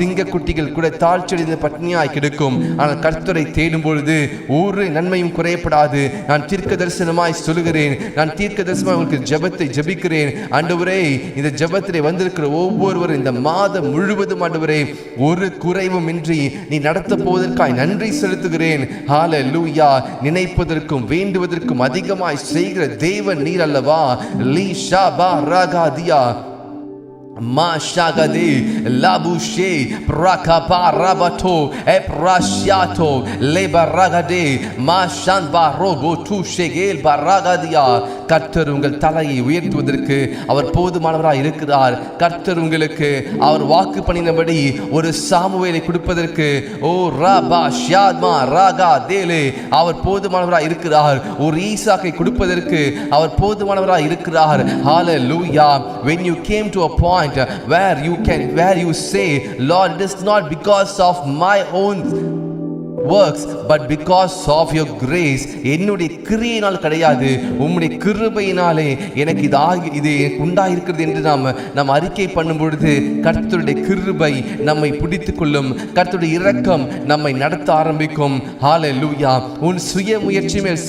சிங்கக்குட்டிகள் கூட தாழ்ச்செடிந்த பட்னியாய் கிடக்கும். ஆனால் கர்த்தரை தேடும் பொழுது ஒரு நன்மையும் குறையப்படாது. நான் தீர்க்க தரிசனமாய் சொல்லுகிறேன், நான் தீர்க்க தரிசனமாய் உங்களுக்கு ஜெபத்தை ஜெபிக்கிறேன். ஆண்டவரே, இந்த ஜெபத்திலே வந்திருக்கிற ஒவ்வொருவரும் இந்த மாதம் முழுவதும் ஆண்டவரே ஒரு குறைவும் இன்றி நீ நடத்த போவதற்காய் நன்றி செலுத்துகிறேன். ஹல்லேலூயா. நினைப்பதற்கும் வேண்டுவதற்கும் அதிகமாய் செய்கிற தேவன் நீர் அல்லவா. லீஷா பா ராகாதியா Mashagade labushe prakapa rabato eprashiato lebaragade mashan barogo tu shegel baragadia. கர்த்தர் உங்கள் தலையை உயர்த்துவதற்கு அவர் போதுமானவராய் இருக்கிறார். கர்த்தர் உங்களுக்கு அவர் வாக்கு பண்ணினபடி ஒரு சாமுவேலை கொடுப்பதற்கு ஓ ரபா ஷியாத்மா ராகா தேலே அவர் போதுமானவராய் இருக்கிறார். ஒரு ஈசாக்கை கொடுப்பதற்கு அவர் போதுமானவராய் இருக்கிறார். ஹல்லேலூயா. When you came to a point where you say, Lord, it is not because of my own works but because of your grace. என்னுடைய கிரியையினால் கிடையாது, உம்முடைய கிருபையினாலே எனக்கு இது உண்டாயிருக்கிறது என்று நாம் அறிக்கை பண்ணும் பொழுது கர்த்தருடைய கிருபை நம்மை பிடித்து கொள்ளும். கர்த்தருடைய இரக்கம் நம்மை நடத்த ஆரம்பிக்கும். ஹல்லேலூயா. உன் சுய முயற்சி மேல்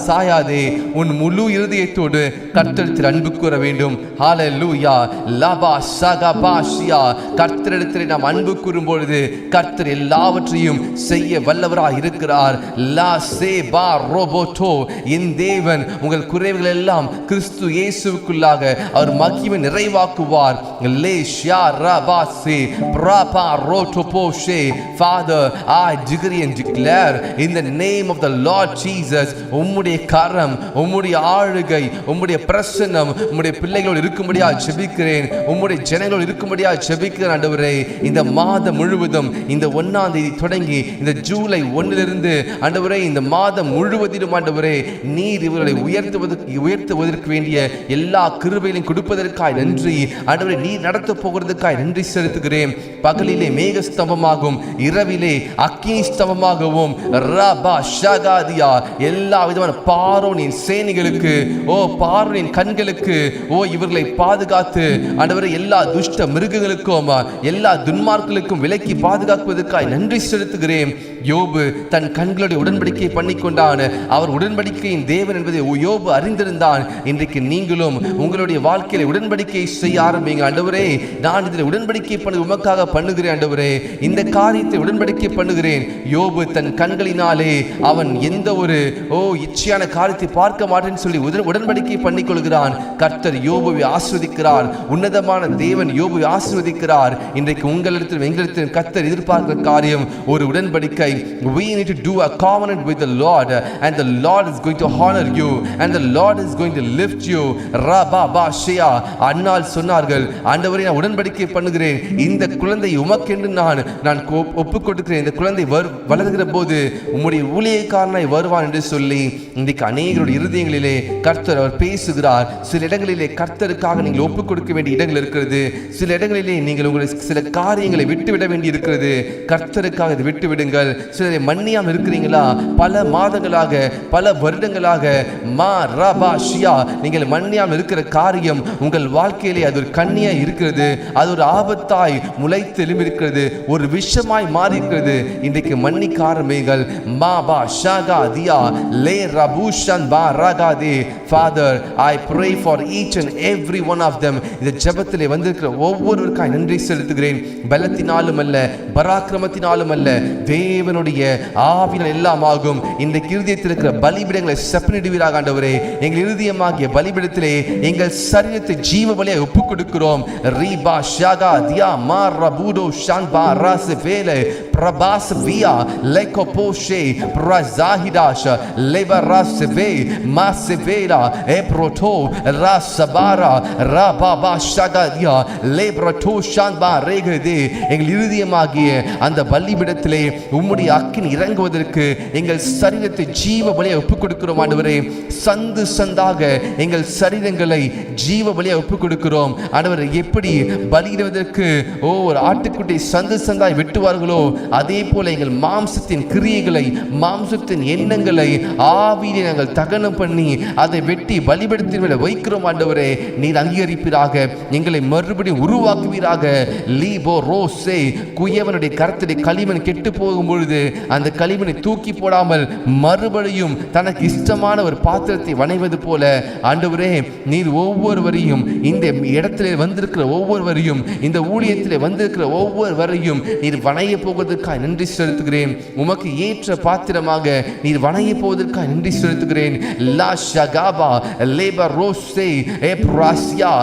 சாயாதே, உன் முழு இருதயத்தோடு கர்த்தரிடத்தில் அன்பு கூற வேண்டும். ஹல்லேலூயா. லபா சகபாஷியா. கர்த்தரிடத்தில் நாம் அன்பு கூறும் பொழுது கர்த்தர் எல்லாவற்றையும் செய்ய வல்லவராய் இருக்கிறார். லா சே பா ரோபோட்டோ. என் தேவன் உங்கள் குறைவுகள் எல்லாம் கிறிஸ்து இயேசுவுக்குள்ளாக அவர் மகிமை நிறைவாக்குவார். லே ஷா ரபா சே Prabha ரோட்டோபோஷே. Father, I decree and declare in the name of the Lord Jesus, உம்முடைய கரம், உம்முடைய ஆளுகை, உம்முடைய பிரசன்னம் உம்முடைய பிள்ளைகளோடு இருக்கும்படியா ஜெபிக்கிறேன். உம்முடைய ஜனங்களோடு இருக்கும்படியா ஜெபிக்கிறேன். ஆண்டவரே, இந்த மாதம் முழுவதும் இந்த 1ஆம் தேதி தொடங்கி இந்த ஜூலை 1 ஆண்டவரே இந்த மாதம் முழுவதிலும் ஆண்டவரே நீர் இவர்களை உயர்த்துவதற்கு வேண்டிய எல்லா கிருபைகளையும் கொடுப்பதற்காய் நன்றி. ஆண்டவரே, நீர் நடத்த போகிறதுக்காய் நன்றி செலுத்துகிறேன். பகலிலே மேக ஸ்தம்பமாகவும் இரவிலே அக்கினி ஸ்தம்பமாகவும் ரபா ஷகாதியா எல்லா விதமான பார்வோனின் சேனைகளுக்கு பார்வோனின் கண்களுக்கு இவர்களை பாதுகாத்து ஆண்டவரே எல்லா துஷ்ட மிருகங்களுக்கும் எல்லா துன்மார்களுக்கும் விலக்கி பாதுகாக்குவதற்காய் நன்றி செலுத்துகிறேன். யோபு தன் கண்களுடைய உடன்படிக்கை பண்ணிக்கொண்டான். அவர் உடன்படிக்கையின் தேவன் என்பதை யோபு அறிந்திருந்தான். இன்றைக்கு நீங்களும் உங்களுடைய வாழ்க்கையில உடன்படிக்கை செய்ய ஆரம்பிங்க. ஆண்டவரே, நான் இதில் உடன்படிக்கை பண்ண உமக்காக பண்ணுகிறேன். ஆண்டவரே, இந்த காரியத்தை உடன்படிக்கை பண்ணுகிறேன். யோபு தன் கண்களினாலே அவன் எந்த ஒரு இச்சையான காரியத்தை பார்க்க மாட்டேன்னு சொல்லி உடன்படிக்கை பண்ணிக்கொள்கிறான். கர்த்தர் யோபுவை ஆசீர்வதிக்கிறார். உன்னதமான தேவன் யோபுவை ஆசீர்வதிக்கிறார். இன்றைக்கு உங்களிடத்தில் எங்களிடத்தில் கர்த்தர் எதிர்பார்க்கிற காரியம் ஒரு உடன்படிக்கை. We need to do a covenant with the Lord, and the Lord is going to honor you, and the Lord is going to lift you. Rabba Bashia. அன்னாள் சொன்னார்கள், ஆண்டவரே, நான் உடன்படிக்கை பண்ணுகிறேன். இந்த குழந்தை உமக்கென்று நான் ஒப்புக் கொடுக்கிறேன். இந்த குழந்தை வளர்கிற போது உம்முடைய ஊழியக்காரனாய் வருவான் என்று சொல்லி இன்றைக்கு அநேகருடைய இருதயங்களிலே கர்த்தர் அவர் பேசுகிறார். சில இடங்களிலே கர்த்தருக்காக நீங்கள் ஒப்புக் கொடுக்க வேண்டிய இடங்கள் இருக்கிறது. சில இடங்களிலே நீங்கள் உங்களுடைய சில காரியங்களை விட்டுவிட வேண்டி இருக்கிறது. கர்த்தருக்காக இதை விட்டு விடுங்கள். சிலரை மன்னியாமல் இருக்கிறீங்களா? பல மாதங்களாக பல வருடங்களாக நீங்கள் மன்னியாமல் இருக்கிற காரியம் உங்கள் வாழ்க்கையிலே அது ஒரு கண்ணியா இருக்கிறது. அது ஒரு ஆபத்தாய் முளைத்து எழும்பிருக்கிறது, ஒரு விஷமாய் மாறி இருக்கிறது. இன்றைக்கு மன்னிக்க ஆரம்பிங்கள். Father, I pray for each and every one of them. இந்த ஜெபத்திலே வந்திருக்கிற ஒவ்வொருவருக்காய் நன்றி செலுத்துகிறேன். பலத்தினாலும் அல்ல, பராக்கிரமத்தினாலும் அல்ல, தேவனுடைய ஆவியினால் எல்லாம் ஆகும். இன்றைக்கு இருதயத்தில் இருக்கிற பலிபீடங்களை செப்பனிடுவீராக. ஆண்டவரே, எங்கள் இருதயமாகிய பலிபீடத்திலே எங்கள் சரீரத்தை ஜீவ பலியாய் ஒப்புக் கொடுக்கிறோம். ரீபா ஷாகா தியா மா ரபூடோ ஷான்பா ராசவேலே பிரபாசவியா லேகோபோஷே பிரஸாஹிடாஷ லேபராசவே மாசவேரா எப்ரோட்டோ ராசபாரா ராபாபா ஷாகா தியா லேப்ரோட்டோ ஷான்பா ரேகதே. எங்கள் இருதயமாகிய அந்த பலிபீடத்திலே உம்முடைய உம்முடைய அக்கினி இறங்குவதற்கு எங்கள் சரீரத்தை ஜீவ பலியை ஒப்புக் கொடுக்கிறோம் ஆண்டவரே. சந்து சந்தாக எங்கள் சரீரங்களை ஜீவ பலியை ஒப்புக் கொடுக்கிறோம் ஆண்டவரே. எப்படி பலியிடுவதற்கு ஒரு ஆட்டுக்குட்டி சந்து சந்தாய் வெட்டுவார்களோ அதே போல எங்கள் மாம்சத்தின் கிரியைகளை, மாம்சத்தின் எண்ணங்களை ஆவியை நாங்கள் தகனம் பண்ணி அதை வெட்டி பலிபடுத்தி வைக்கிறோம் ஆண்டவரே. நீர் அங்கீகரிப்பீராக, எங்களை மறுபடியும் உருவாக்குவீராக. லீபோ ரோசே, குயவனுடைய கரத்திலே களிமண் கெட்டு போகும் பொழுது அந்த களிமணை தூக்கி போடாமல் மறுபடியும் தனக்கு இஷ்டமான ஒரு பாத்திரத்தை வணைவது போல ஆண்டவரே, நீர் ஒவ்வொருவரையும், இந்த இடத்திலே வந்திருக்கிற ஒவ்வொருவரையும், இந்த ஊழியத்திலே வந்திருக்கிற ஒவ்வொருவரையும் நீர் வணைய போவதற்காக நன்றி செலுத்துகிறேன். உமக்கு ஏற்ற பாத்திரமாக நீர் வணைய போவதற்காக நன்றி செலுத்துகிறேன். லா ஷகாபா லேபா ரோசே எப்ராசியா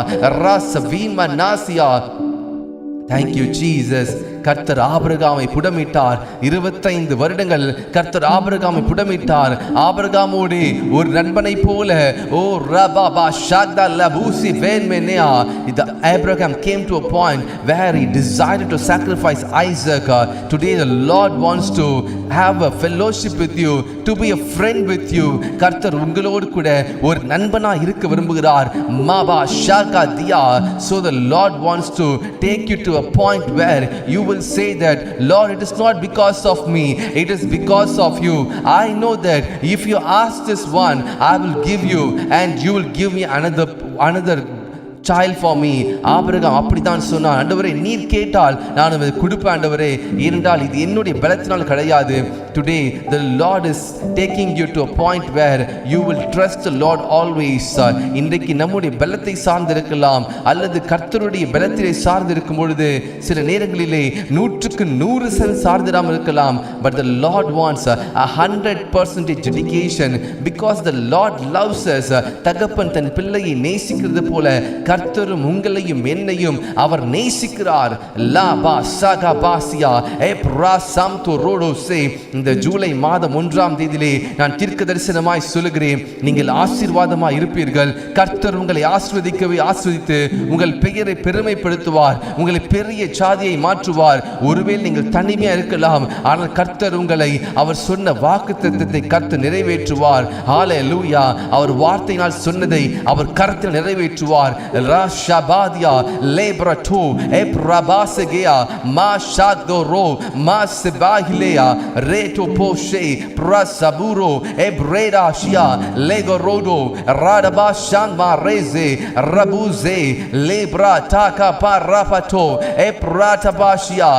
ராசவீமா நாசியா. Thank you Jesus. கர்த்தர் ஆபிரகாமை புடமிட்டார். 25 வருடங்கள் கர்த்தர் ஆபிரகாமை புடமிட்டார். ஆபிரகாமோடு ஒரு நண்பனை போல Abraham came to a point where he decided to sacrifice Isaac. Today the Lord wants to have a fellowship with you, to be a friend with you. கர்த்தர் உங்களோடு கூட ஒரு நண்பனா இருக்க விரும்புகிறார். மாபா ஷாகா தியா. So the Lord wants to take you to a point where you will say that, Lord, it is not because of me, it is because of you. I know that if you ask this one, I will give you, and you will give me another child for me. Abraham அப்படித்தான் சொன்னான். ஆண்டவரே, நீர் கேட்டால் நான் அதை கொடுப்பேன் ஆண்டவரே, ஏனென்றால் இது என்னுடைய பலத்தினால் கிடையாது. Today the Lord is taking you to a point where you will trust the Lord always. இன்றைக்கு நம்முடைய பலத்தை சார்ந்திருக்கலாம் அல்லது கர்த்தருடைய பலத்திலே சார்ந்திருக்கும் பொழுது சில நேரங்களிலே 100% சார்ந்திராமல் இருக்கலாம். But the Lord wants 100% dedication because the Lord loves us. தகப்பன் தன் பிள்ளையை நேசிக்கிறது போல கர்த்தரும் உங்களையும் என்னையும் அவர் நேசிக்கிறார். லா பா சகா பாசியா எப்ரா சம்து ரோடோசே. இந்த ஜூலை மாதம் 1ஆம் தேதியிலே நான் தீர்க்க தரிசனமாய் சொல்லுகிறேன், நீங்கள் ஆசீர்வாதமாய் இருப்பீர்கள். கர்த்தர் உங்களை ஆசீர்வதித்து உங்கள் பெயரை பெருமைப்படுத்துவார், உங்களை பெரிய சாதியை மாற்றுவார். ஒருவேளை நீங்கள் தனிமையா இருக்கலாம், ஆனால் கர்த்தர் உங்களை அவர் சொன்ன வாக்குத்தத்தத்தை கர்த்தர் நிறைவேற்றுவார். ஹல்லேலூயா. அவர் வார்த்தையினால் சொன்னதை அவர் கர்த்தர் நிறைவேற்றுவார். ராஷபாதியா லேப்ரட்டோ எப்ரபாசகேயா மாஷாதோரோ மாசபாஹிலேயா ரேட்டோ போஷே பிரசபுரோ எப்ரேடாஷியா லெகரோடோ ராடபாஷான் மாரேசே ரபுசே லேப்ரா டாகா பராபட்டோ எப்ராடபாஷியா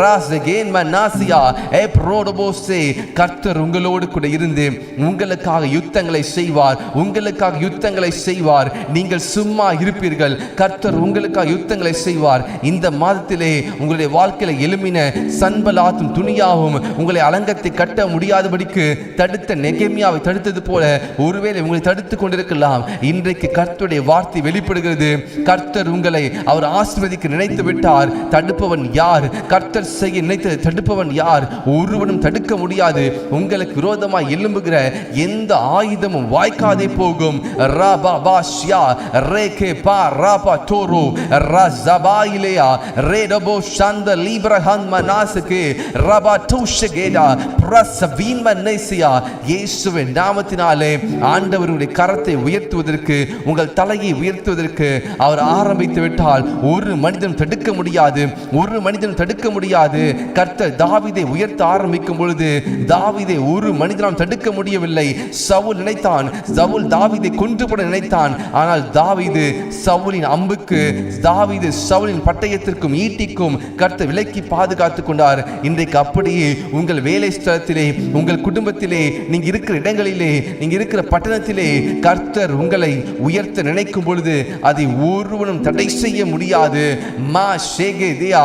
ராசகேன் மனாசியா எப்ரோடபோசே. கர்த்தர் உங்களோடு கூட இருந்து உங்களுக்காக யுத்தங்களை செய்வார், உங்களுக்காக யுத்தங்களை செய்வார். நீங்கள் சும்மா இருப்பீர்கள், கர்த்தர் உங்களுக்காக யுத்தங்களை செய்வார். இந்த மாதத்திலே உங்களுடைய வாழ்க்கையில எழும்பின சன்பலாத்தும் துணியாவும் உங்களை அலங்கத்தை கட்ட முடியாதபடிக்கு தடுத்த நெகேமியாவை தடுத்தது போல ஒருவேளை உங்களை தடுத்து கொண்டிருக்கலாம். இன்றைக்கு கர்த்தருடைய வார்த்தை வெளிப்படுகிறது. கர்த்தர் உங்களை அவர் ஆசீர்வதிக்க நினைத்து விட்டார். தடுப்பவன் யார்? கர்த்தர் செய்ய நினைத்து தடுப்பவன் யார்? ஒருவனும் தடுக்க முடியாது. உங்களுக்கு விரோதமாய் எழும்புகிற எந்த ஆயுதமும் வாய்க்காதே போகும். ராபா பாஷ்யா ரேகே பா ராபா டோரோ ரஸபாயிலேயா ரேடபோ ஷந்த லீப்ரஹன் மனாசகே ரபா டூஷகேடா பிரசவீன் மனேசியா. இயேசுவின் நாமத்தினாலே ஆண்டவருடைய கரத்தை உயர்த்துவதற்கு, உங்கள் தலையை உயர்த்துவதற்கு அவர் ஆரம்பித்து விட்டால் ஒரு மனிதன் தடுக்க முடியாது, ஒரு மனிதன் தடுக்க முடியாது. கர்த்தர் தாவீதை உயர்த்த ஆரம்பிக்கும் பொழுது தாவீதை ஒரு மனிதனால் தடுக்க முடியவில்லை. சவுல் நினைத்தான், சவுல் தாவீதை கொன்று போட நினைத்தான். ஆனால் தாவீது சவுலின் அம்புக்கு, தாவீது சவுலின் பட்டயத்திற்கும் ஈட்டிக்கும் கர்த்தர் விலக்கி பாதுகாத்துக் கொண்டார். இன்றைக்கு அப்படியே உங்கள் வேலை ஸ்தலத்திலே, உங்கள் குடும்பத்திலே, நீங்க இருக்கிற இடங்களிலே, நீங்க இருக்கிற பட்டணத்திலே கர்த்தர் உங்களை உயர்த்த நினைக்கும் பொழுது அதை ஒருவனும் தடை செய்ய முடியாது. மா ஷேகே தியா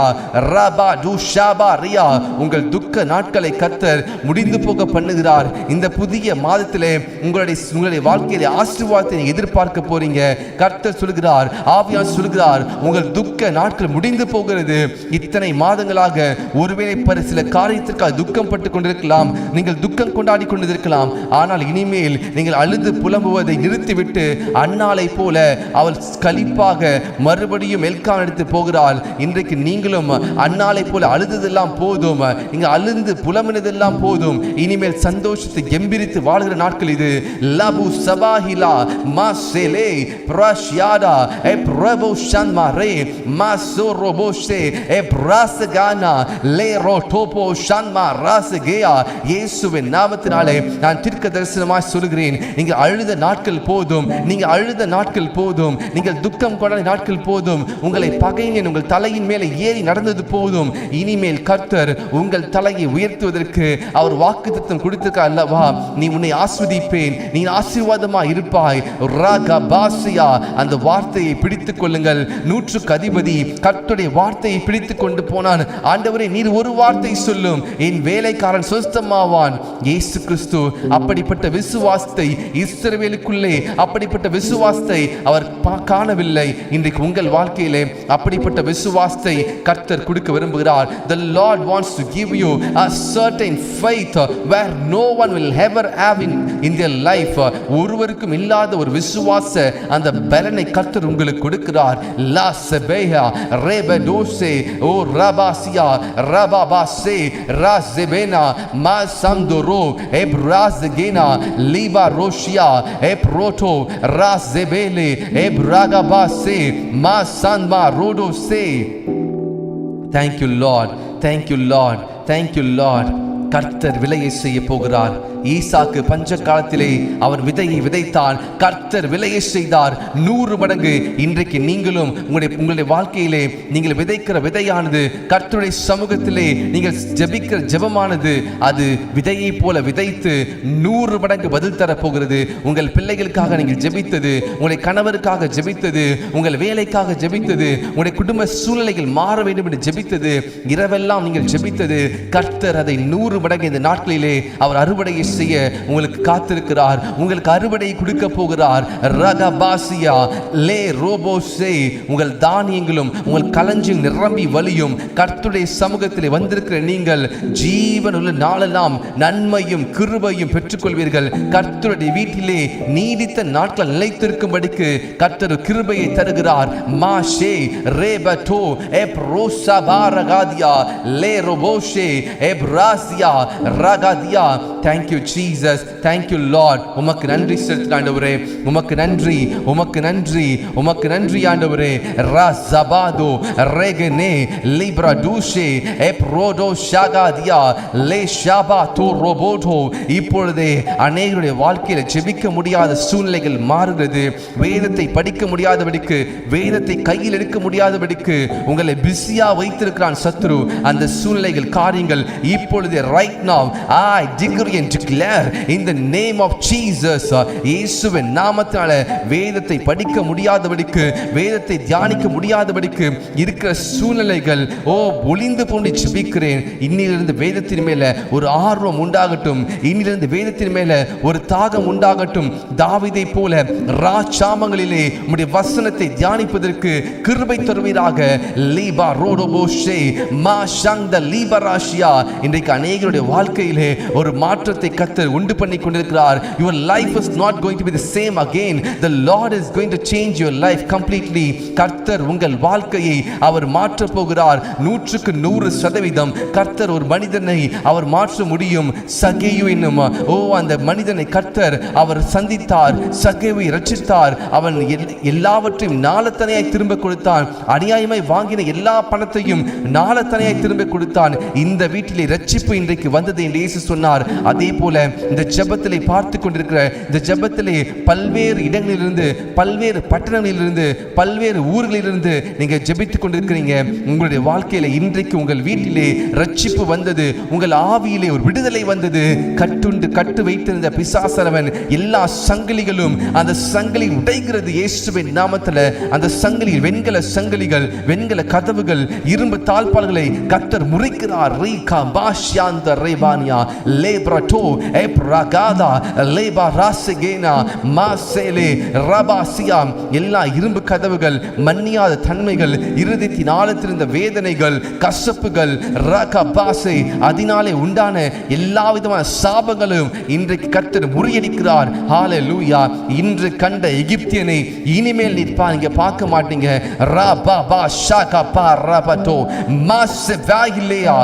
ரபா டுஷாபா ரியா. உங்கள் துக்க நாட்களை கர்த்தர் முடிந்து போக பண்ணுகிறார். இந்த புதிய மாதத்திலே உங்களுடைய வாழ்க்கையிலே ஆசீர்வாதத்தை எதிர்பார்க்க போறீங்க. கர்த்தர் சொல்கிறார், சொல்லுகிறார், ஆவியானவர் சொல்லுகிறார், உங்கள் துக்க நாட்கள் முடிந்து போகிறது. இத்தனை மாதங்களாக ஒருவேளை சில காரியத்திற்காக துக்கம் பட்டு கொண்டிருக்கலாம், நீங்கள் துக்கம் கொண்டாடி கொண்டிருக்கலாம். ஆனால் இனிமேல் நீங்கள் அழுது புலம்புவதை நிறுத்திவிட்டு அன்னாளை போல அவள் களிப்பாக மறுபடியும் எல்கான் எடுத்து போகிறாள். இன்றைக்கு நீங்களும் அன்னாளை போல அழுததெல்லாம் போதும், நீங்க அழுந்து புலம்பினதெல்லாம் போதும். இனிமேல் சந்தோஷத்தை கெம்பிரித்து வாழ்கிற நாட்கள் இது. லபு சபாஹிலா மாசேலே பிரஷ்யாடா எப்ரபோ ஷன்மாரே மாசோரோபோஷே எப்ராசகானா லேரோடோபோ ஷன்மா ராசகேயா. இயேசுவின் நாமத்தினாலே நான் தீர்க்க தரிசனமாய் சொல்கிறேன், நீங்கள் அழுத நாட்கள் போதும், நீங்கள் அழுத நாட்கள் போதும், நீங்கள் துக்கம் கொண்ட நாட்கள் போதும், உங்களை பகைஞன் உங்கள் தலையின் மேலே ஏறி நடந்தது போதும். இனிமேல் கர்த்தர் உங்கள் தலையை உயர்த்துவதற்கு அவர் வாக்குத்தத்தம் கொடுத்திருக்க அல்லவா, நீ உன்னை ஆஸ்வதிப்பேன், நீ ஆசீர்வாதமாய் இருப்பாய். ராகபாசியா, அந்த வார்த்தையை பிடித்துக் கொள்ளுங்கள். 100க்கு அதிபதி கர்த்தருடைய வார்த்தையை பிடித்துக் கொண்டு போனான். ஆண்டவரே, நீர் ஒரு வார்த்தை சொல்லும், என் வேலைக்காரன் சொஸ்தமாவான். இயேசு கிறிஸ்து அப்படிப்பட்ட விசுவாசத்தை இஸ்ரவேலுக்குள்ளே அப்படிப்பட்ட விசுவாசத்தை அவர் காணவில்லை. இன்றைக்கு உங்கள் வாழ்க்கையிலே அப்படிப்பட்ட விசுவாசத்தை கர்த்தர் கொடுக்க விரும்புகிறார். The Lord wants to give you a certain faith where no one will ever have in their life. ஒருவருக்கும் இல்லாத ஒரு விசுவாச அந்த பலனை கர்த்தர் உங்களுக்கு கொடுக்கிறார். லா செபேயா ரேபடோசே ஓ ரபாசியா ரபாபாசே ராசெபேனா மாசம்தோரோ எப்ராஸ்கேனா லீபா ரோஷியா எப்ரோட்டோ ராசெபேலே எப்ராகபாசே மாசன்மா ரோடோசே. Thank you Lord, thank you Lord, thank you Lord. கர்த்தர் விலையை செய்ய போகிறார். ஈசாக்கு பஞ்ச காலத்திலே அவன் விதையை விதைத்தான், கர்த்தர் விலையை செய்தார் 100 மடங்கு. இன்றைக்கு நீங்களும் உங்களுடைய வாழ்க்கையிலே நீங்கள் விதைக்கிற விதையானது, கர்த்தருடைய சமூகத்திலே நீங்கள் ஜெபிக்கிற ஜெபமானது, அது விதையை போல விதைத்து 100 மடங்கு பதில் தர போகிறது. உங்கள் பிள்ளைகளுக்காக நீங்கள் ஜெபித்தது, உங்களுடைய கணவருக்காக ஜெபித்தது, உங்கள் வேலைக்காக ஜெபித்தது, உங்களுடைய குடும்ப சூழ்நிலைகள் மாற வேண்டும் என்று ஜெபித்தது, இரவெல்லாம் நீங்கள் ஜெபித்தது, கர்த்தர் அதை 100 மடங்கு இந்த நாட்களிலே அவர் அறுவடையை செய்ய உங்களுக்கு காத்திருக்கிறார். உங்களுக்கு அறுவடை கொடுக்க போகிறார். ரகபாசியா லே ரோபோசே. உங்கள் தானியங்களும் உங்கள் களஞ்சியம் நிரம்பி வழியும். கர்த்தருடைய சமூகத்தில் வந்திருக்கிற நீங்கள் ஜீவனுள்ள நாளெல்லாம் நன்மையும் கிருபையும் பெற்றுக்கொள்வீர்கள். கர்த்தருடைய வீட்டிலே நீடித்த நாட்கள் நிலைத்திருக்கும்படிக்கு கர்த்தர் கிருபையை தருகிறார். மாஷே ரேபட்டோ எப்ரோசா பாரகாதியா லே ரோபோஷே எப்ராசியா ரகாதியா. Thank you Jesus, thank you Lord. உமக்கு நன்றி செலுத்துகிறேன் ஆண்டவரே, உமக்கு நன்றி, உமக்கு நன்றி, உமக்கு நன்றி ஆண்டவரே. ரஸபாதோ ரெகனே லிப்ரா டூஷே எப்ரோடோ ஷாகாதியா லே ஷாபாதோ ரோபோடோ. இப்பொழுதே அநேகருடைய வாழ்க்கையில் ஜெபிக்க முடியாத சூழ்நிலைகள் மாறுகிறது. வேதத்தை படிக்க முடியாதபடிக்கு, வேதத்தை கையில் எடுக்க முடியாதபடிக்கு உங்களை பிஸியா வைத்திருக்கிறான் சத்ரு. அந்த சூழ்நிலைகள் காரியங்கள் இப்பொழுது right now I decree and declare in the name of Jesus, இயேசுவின் நாமத்தினால வேதத்தை படிக்க முடியாதபடிக்கு, வேதத்தை தியானிக்க முடியாதபடிக்கு இருக்கிற சூழ்நிலைகள் ஒளிந்து போன்று ஜெபிக்கிறேன். இன்னிலிருந்து வேதத்தின் மேல ஒரு ஆர்வம் உண்டாகட்டும், இன்னிலிருந்து வேதத்தின் மேல ஒரு தாகம் உண்டாகட்டும். தாவீதை போல ராஜாமங்களிலே உம்முடைய வசனத்தை தியானிப்பதற்கு கிருபை தருவீராக. லீபா ரோடோபோஷே மா ஷங்த லீபராஷியா. இன்றைக்கு அநேகருடைய வாழ்க்கையிலே ஒரு மாற்றத்தை கர்த்தர் உண்டு பண்ணி கொண்டிருக்கிறார். Your life is not going to be the same again. The Lord is going to change your life completely. கர்த்தர் உங்கள் வாழ்க்கையை அவர் மாற்ற போகிறார். 100க்கு 100% கர்த்தர் ஒரு மனிதனை அவர் மாற்ற முடியும். சகேயு என்னும் அந்த மனிதனை கர்த்தர் அவர் சந்தித்தார், சகேயுவை ரட்சித்தார். அவன் எல்லாவற்றையும் நாளத்தனையாய் திரும்ப கொடுத்தான். அநியாயமாய் வாங்கின எல்லா பணத்தையும் நாளத்தனையாய் திரும்ப கொடுத்தான். இந்த வீட்டிலே ரட்சிப்பு இன்றைக்கு வந்தது என்று இயேசு சொன்னார். அதே போல இந்த ஜெபத்திலே பார்த்து கொண்டிருக்கிற இந்த ஜெபத்திலே பல்வேறு இடங்களிலிருந்து, பல்வேறு பட்டணங்களிலிருந்து, பல்வேறு ஊர்களிலிருந்து நீங்க ஜெபித்துக் கொண்டிருக்கிறீங்க. உங்களுடைய வாழ்க்கையில இன்றைக்கு உங்கள் வீட்டிலே ரட்சிப்பு வந்தது, உங்கள் ஆவியிலே ஒரு விடுதலை வந்தது. கட்டு வைத்திருந்த பிசாசனவன் எல்லா சங்கிலிகளும் அந்த சங்கிலி உடைகிறது இயேசுவின் நாமத்தில். அந்த சங்கிலி வெண்கல சங்கிலிகள், வெண்கல கதவுகள், இரும்பு தாழ்பால்களை கர்த்தர் முறிக்கிறார். ரீகா பாஷ்யாந்த ரேபானியா லேப்ரட்டோ எப்ரகாதா லேபா ராசகேனா மாசேலே ரபாசியா எல்லா இரும்பு கதவுகள், மன்னியாத தன்மைகள், இருதயத்தின் ஆழத்திலிருந்த வேதனைகள், கசப்புகள், ரகபாசை அதனாலே உண்டான எல்லா விதமான சாபங்களும் இன்றைக்கு கர்த்தர் முறியடிக்கிறார். ஹல்லேலூயா. இன்று கண்ட எகிப்தியனை இனிமேல் நீங்க பார்க்க மாட்டீங்க. ரபா ஷாகா பா ரபதோ மாசவாயிலேயா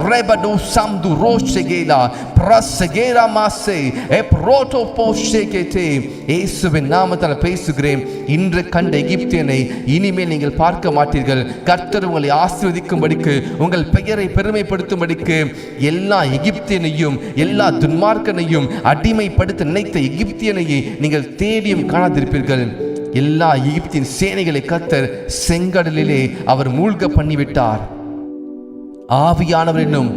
ரெபடோ சம்து ரோஷகேலா பிரசகேரா மாசே எப்ரோட்டோ போஷேகேதே. இயேசுவின் நாமத்தால் பேசுகிறேன். இன்று கண்ட எகிப்தியனை இனிமேல் நீங்கள் பார்க்க மாட்டீர்கள். கர்த்தர் உங்களை ஆசீர்வதிக்கும்படிக்கு, உங்கள் பெயரை பெருமைப்படுத்தும்படிக்கு, எல்லா எகிப்தியனையும் எல்லா துன்மார்க்கனையும் அடிமைப்படுத்த நினைத்த எகிப்தியனையை நீங்கள் தேடியும் காணாதிருப்பீர்கள். எல்லா எகிப்தின் சேனைகளை கர்த்தர் செங்கடலிலே அவர் மூழ்க பண்ணிவிட்டார். ஆவியானவர் என்னும்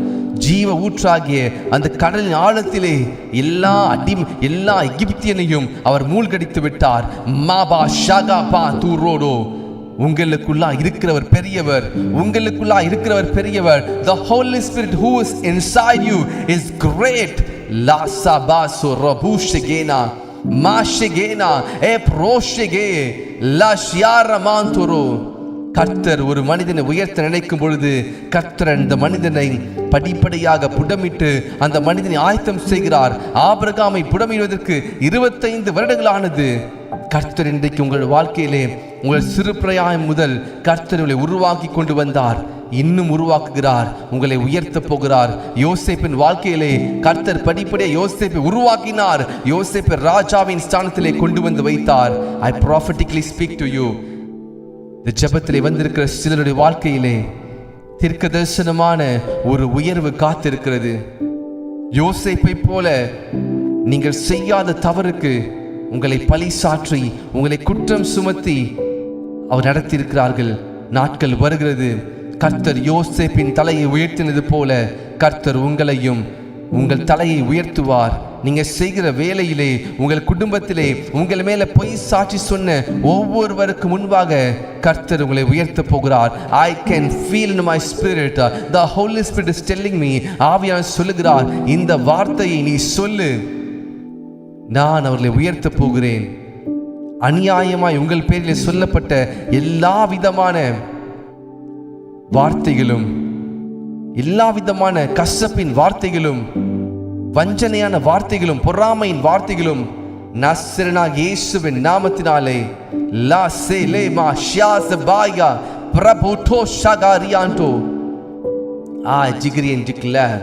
ஜீவ ஊற்றாகிய அந்த கடலின் ஆழத்திலே எல்லா எகிப்தியனையும் அவர் மூழ்கடித்து விட்டார். மாபா ஷகா பா தூரோடோ. உங்களுக்குள்ளா இருக்கிறவர் பெரியவர். உங்களுக்குள்ளா இருக்கிறவர் பெரியவர். The Holy Spirit who is inside you is great. La sabaso rabushegena mashegena eproshege la shiara mantoro. கர்த்தர் ஒரு மனிதனை உயர்த்த நினைக்கும் பொழுது கர்த்தர் அந்த மனிதனை படிப்படியாக புடமிட்டு அந்த மனிதனை ஆயத்தம் செய்கிறார். ஆபிரகாமை புடமிடுவதற்கு 25 வருடங்களானது. கர்த்தர் இன்றைக்கு உங்கள் வாழ்க்கையிலே உங்கள் சிறு பிராயம் முதல் கர்த்தர் உங்களை உருவாக்கி கொண்டு வந்தார். இன்னும் உருவாக்குகிறார். உங்களை உயர்த்த போகிறார். யோசேப்பின் வாழ்க்கையிலே கர்த்தர் படிப்படியாக யோசேப்பை உருவாக்கினார். யோசேப்பை ராஜாவின் ஸ்தானத்திலே கொண்டு வந்து வைத்தார். I prophetically speak to you. இந்த ஜெபத்திலே வந்திருக்கிற சிலருடைய வாழ்க்கையிலே தீர்க்க தரிசனமான ஒரு உயர்வு காத்திருக்கிறது. யோசேப்பை போல நீங்கள் செய்யாத தவறுக்கு உங்களை பழி சாற்றி, உங்களை குற்றம் சுமத்தி அவர் நடத்தியிருக்கிறார்கள். நாட்கள் வருகிறது. கர்த்தர் யோசேப்பின் தலையை உயர்த்தினது போல கர்த்தர் உங்களையும் உங்கள் தலையை உயர்த்துவார். நீங்க செய்கிற வேலையிலே, உங்கள் குடும்பத்திலே உங்கள் மேல பொய் சாட்சி சொன்ன ஒவ்வொருவருக்கு முன்பாக கர்த்தர் உங்களை உயர்த்த போகிறார். I can feel in my spirit, the Holy Spirit is telling me. ஆவியானவர் சொல்லுகிறார், இந்த வார்த்தையை நீ சொல்லு, நான் அவர்களை உயர்த்த போகிறேன். அநியாயமாய் உங்கள் பேரில் சொல்லப்பட்ட எல்லா விதமான வார்த்தைகளும், எல்லா விதமான கசப்பின் வார்த்தைகளும், வஞ்சனையான வார்த்தைகளும், பொறாமையின் வார்த்தைகளும் நஸ்ரேனாகிய இயேசுவின் நாமத்தினாலே லா சேலே மா ஷியாஸ் பாயா பிரபுதோ ஷகாரியாண்டோ I decree and declare.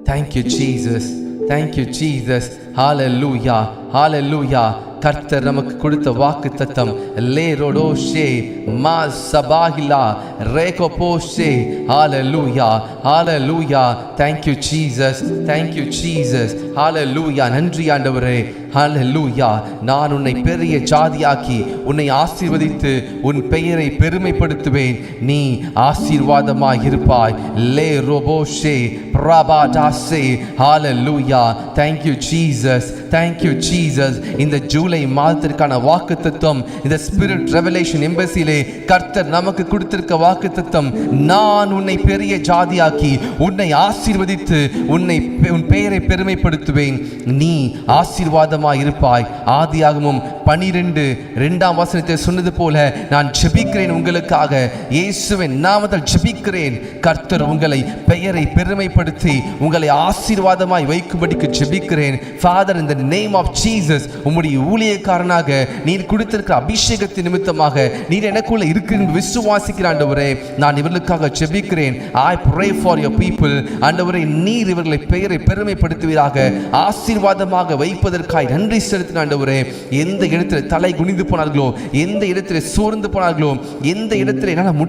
Thank you Jesus. Thank you Jesus. Hallelujah. Hallelujah. கர்த்தர் நமக்கு கொடுத்த வாக்கு தத்தம் லே ரோடோஷே மா சபாகிலா ரேகோபோஷே. ஹalleluya. Hallelujah. Thank you Jesus. Thank you Jesus. Hallelujah. நன்றி ஆண்டவரே. ஹalleluya. நான் உன்னை பெரிய ஜாதியாக்கி உன்னை ஆசீர்வதித்து உன் பெயரை பெருமைப்படுத்துவேன். நீ ஆசீர்வாதமாய் இருப்பாய். லே ரோபோஷே பிரபாடாசே. ஹalleluya. Thank you Jesus. Thank you Jesus. இந்த ஜூலை மாதத்திற்கான வாக்குத்தத்தம் இந்த ஸ்பிரிட் ரெவலேஷன் எம்பசியிலே கர்த்தர் நமக்கு கொடுத்திருக்க வாக்குத்தத்தம், நான் உன்னை பெரிய ஜாதியாக்கி உன்னை ஆசீர்வதித்து உன் பெயரை பெருமைப்படுத்துவேன். நீ ஆசீர்வாதமாய் இருப்பாய். ஆதியாகமம் 12:2 சொன்னது போல நான் ஜெபிக்கிறேன் உங்களுக்காக. இயேசுவின் நாமத்தில் ஜெபிக்கிறேன். கர்த்தர் உங்களை பெயரை பெருமைப்படுத்தி உங்களை ஆசீர்வாதமாய் வைக்கும்படிக்கு ஜெபிக்கிறேன். Father, in the name of Jesus, உம்முடைய ஊழியக்காரனாக நீர் கொடுத்திருக்கிற அபிஷேகத்தின் நிமித்தமாக நீர் எனக்குள்ள இருக்கிற விசுவாசிக்கிற ஆண்டவரே, நான் இவர்களுக்காக ஜெபிக்கிறேன். I pray for your people. ஆண்டவரே, நீர் இவர்களை பெயரை பெருமைப்படுத்துவீராக, ஆசீர்வாதமாக வைப்பதற்காய் நன்றி செலுத்தின ஆண்டவரே. எந்த இடத்துல தலை குனிந்து போனார்களோ, எந்த இடத்துல சோர்ந்து போனார்களோ, எந்த இடத்துல என்னால்